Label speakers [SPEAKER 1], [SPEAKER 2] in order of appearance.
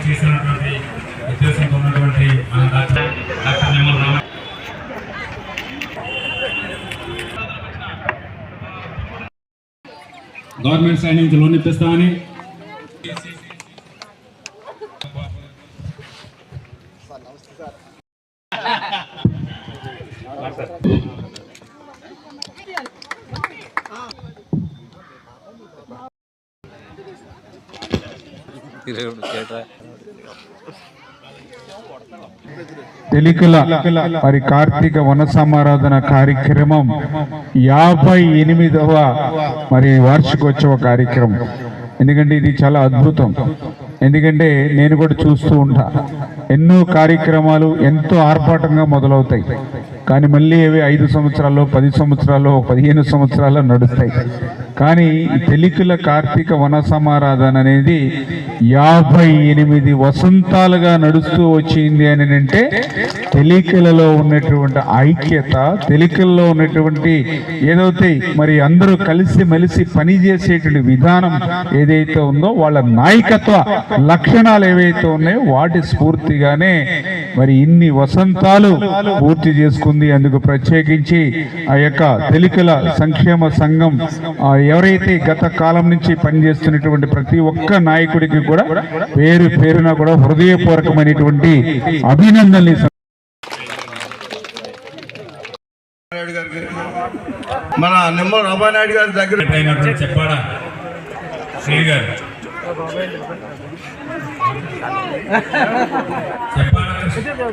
[SPEAKER 1] చేసినటువంటి ఉద్దేశంతో ఉన్నటువంటి doctor Nimmala Rama government side నుంచి లోన్ ఇప్పిస్తామని
[SPEAKER 2] తెలికల మరి కార్తీక వన సమారాధన కార్యక్రమం 58వ మరి వార్షికోత్సవ కార్యక్రమం. ఎందుకంటే ఇది చాలా అద్భుతం. ఎందుకంటే నేను కూడా చూస్తూ ఉంటా, ఎన్నో కార్యక్రమాలు ఎంతో ఆర్భాటంగా మొదలవుతాయి, కానీ మళ్ళీ అవి 5 సంవత్సరాల్లో 10 సంవత్సరాల్లో 15 సంవత్సరాల్లో నడుస్తాయి. కానీ తెలికల కార్తీక వన సమారాధన అనేది 58 వసంతాలుగా నడుస్తూ వచ్చింది అని అంటే తెలికలలో ఉన్నటువంటి ఐక్యత, తెలికల్లో ఉన్నటువంటి ఏదైతే మరి అందరూ కలిసి మెలిసి పనిచేసేటువంటి విధానం ఏదైతే ఉందో, వాళ్ళ నాయకత్వ లక్షణాలు ఏవైతే ఉన్నాయో వాటి స్ఫూర్తిగానే మరి ఇన్ని వసంతాలు పూర్తి చేసుకుంది. అందుకు ప్రత్యేకించి ఆ యొక్క తెలికల సంక్షేమ సంఘం ఎవరైతే గత కాలం నుంచి పనిచేస్తున్నటువంటి ప్రతి ఒక్క నాయకుడికి కూడా పేరు పేరున కూడా హృదయపూర్వకమైనటువంటి అభినందనలు.
[SPEAKER 3] మన నిమ్మల రామానాయుడు గారి దగ్గర
[SPEAKER 1] చెప్పాడా శ్రీ గారు చెప్పాడా